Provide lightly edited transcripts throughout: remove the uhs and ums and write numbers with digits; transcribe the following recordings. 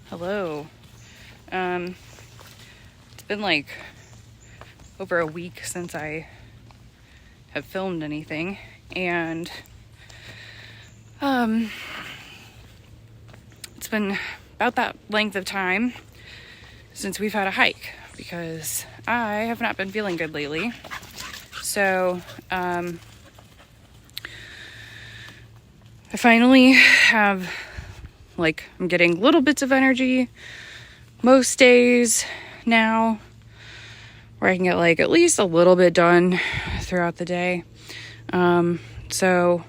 Hello. It's been like over a week since I have filmed anything, and it's been about that length of time since we've had a hike because I have not been feeling good lately. So I finally have, I'm getting little bits of energy most days now, where I can get at least a little bit done throughout the day. So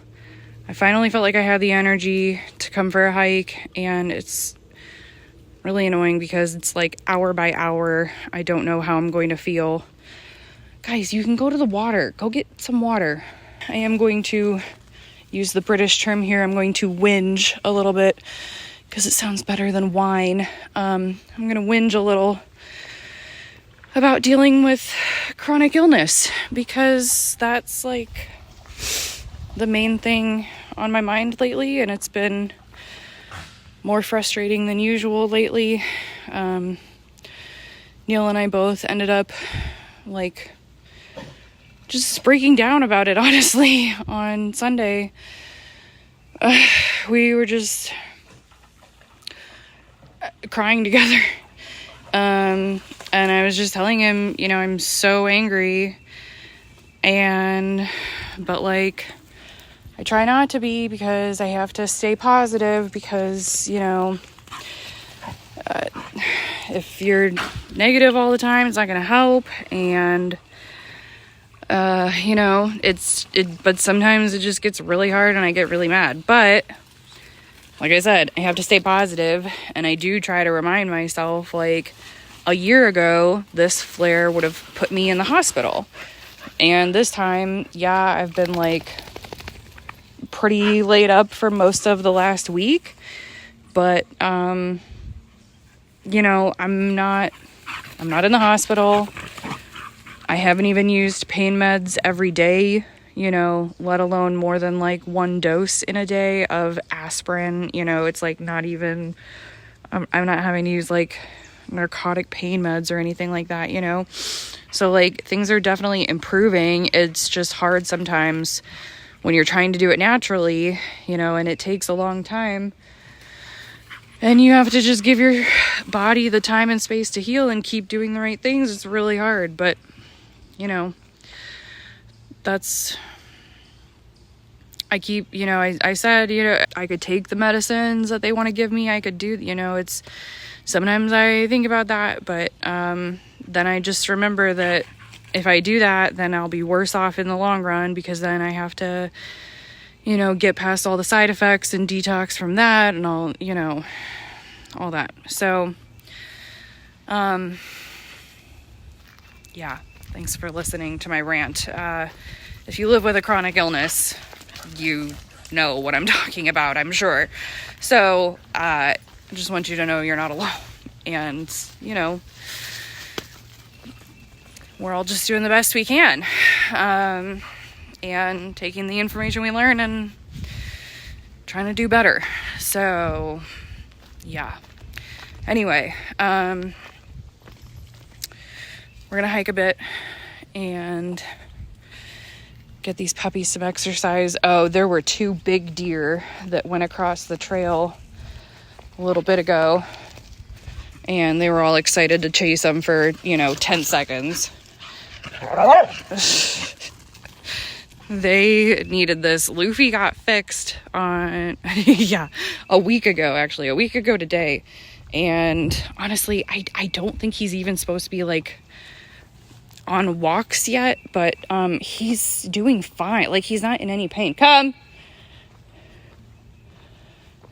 I finally felt like I had the energy to come for a hike, and it's really annoying because it's hour by hour. I don't know how I'm going to feel. Guys, you can go to the water. Go get some water. I am going to use the British term here. I'm going to whinge a little bit because it sounds better than whine. I'm going to whinge a little about dealing with chronic illness because that's the main thing on my mind lately, and it's been more frustrating than usual lately. Neil and I both ended up just breaking down about it, honestly, on Sunday. We were just crying together. And I was just telling him, I'm so angry, but I try not to be because I have to stay positive because, if you're negative all the time, it's not going to help. And, but sometimes it just gets really hard and I get really mad. But like I said, I have to stay positive, and I do try to remind myself, a year ago, this flare would have put me in the hospital. And this time, I've been pretty laid up for most of the last week, but I'm not in the hospital. I haven't even used pain meds every day, let alone more than one dose in a day of aspirin. It's not even, I'm not having to use narcotic pain meds or anything like that, so things are definitely improving. It's just hard sometimes when you're trying to do it naturally, and it takes a long time, and you have to just give your body the time and space to heal and keep doing the right things. It's really hard, but I said, I could take the medicines that they want to give me. I could do, it's, sometimes I think about that, but then I just remember that if I do that, then I'll be worse off in the long run, because then I have to, get past all the side effects and detox from that and all, all that. So, thanks for listening to my rant. If you live with a chronic illness, you know what I'm talking about, I'm sure. So, I just want you to know you're not alone. And, we're all just doing the best we can. And taking the information we learn and trying to do better. So, Anyway, we're going to hike a bit and get these puppies some exercise. Oh, there were 2 big deer that went across the trail a little bit ago, and they were all excited to chase them for 10 seconds. They needed this. Luffy got fixed on a week ago today, and honestly I don't think he's even supposed to be on walks yet, but he's doing fine. He's not in any pain. Come.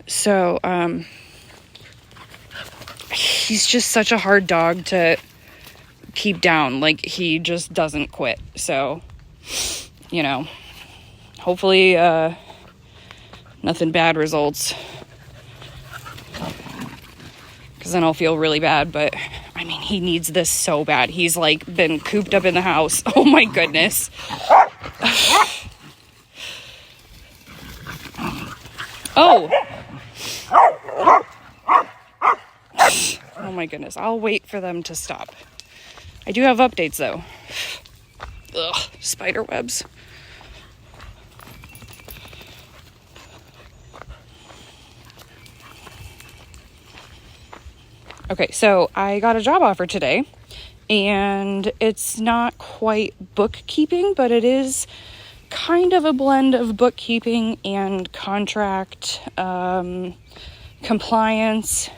So he's just such a hard dog to keep down. He just doesn't quit. So, hopefully nothing bad results, because then I'll feel really bad. But I mean, he needs this so bad. He's been cooped up in the house. Oh my goodness. Oh. my goodness. I'll wait for them to stop. I do have updates though. Ugh, spider webs. Okay, so I got a job offer today, and it's not quite bookkeeping, but it is kind of a blend of bookkeeping and contract compliance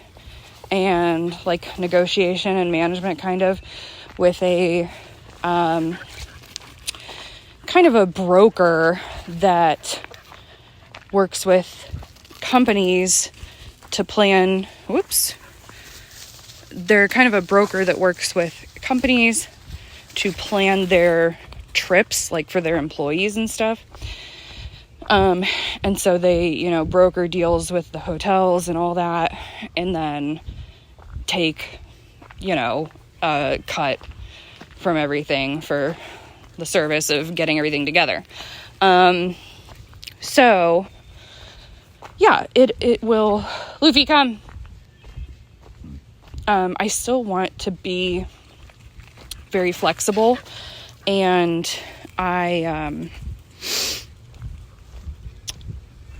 and like negotiation and management, kind of with a kind of a broker that works with companies to plan, they're kind of a broker that works with companies to plan their trips, like for their employees and stuff. And so they, broker deals with the hotels and all that, and then take, a cut from everything for the service of getting everything together. So yeah, it will, Luffy, come. I still want to be very flexible, and I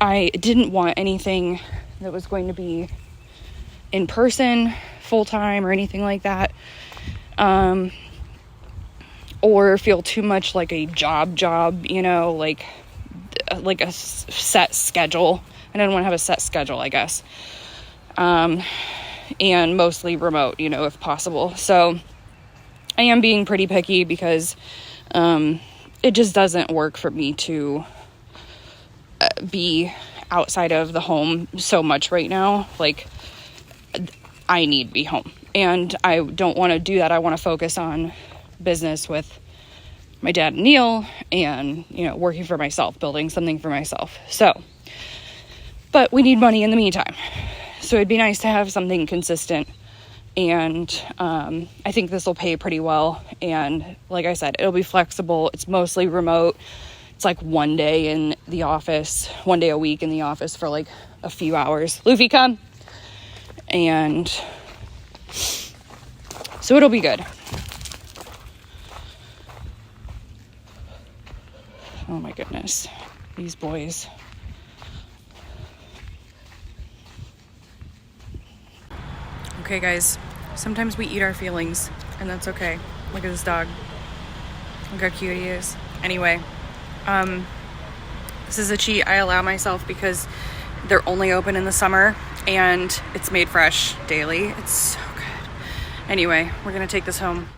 didn't want anything that was going to be in person full time or anything like that, or feel too much like a job, like a set schedule. I didn't want to have a set schedule, I guess. And mostly remote, if possible. So I am being pretty picky because it just doesn't work for me to be outside of the home so much right now. Like, I need to be home, and I don't want to do that. I want to focus on business with my dad and Neil, and working for myself, building something for myself. So, but we need money in the meantime, so it'd be nice to have something consistent. And I think this will pay pretty well, and like I said, it'll be flexible. It's mostly remote. It's like one day in the office, one day a week in the office for like a few hours. Luffy, come. And so it'll be good. Oh my goodness, these boys. Okay guys, sometimes we eat our feelings, and that's okay. Look at this dog. Look how cute he is. Anyway, this is a cheat I allow myself because they're only open in the summer, and it's made fresh daily. It's so good. Anyway, we're gonna take this home.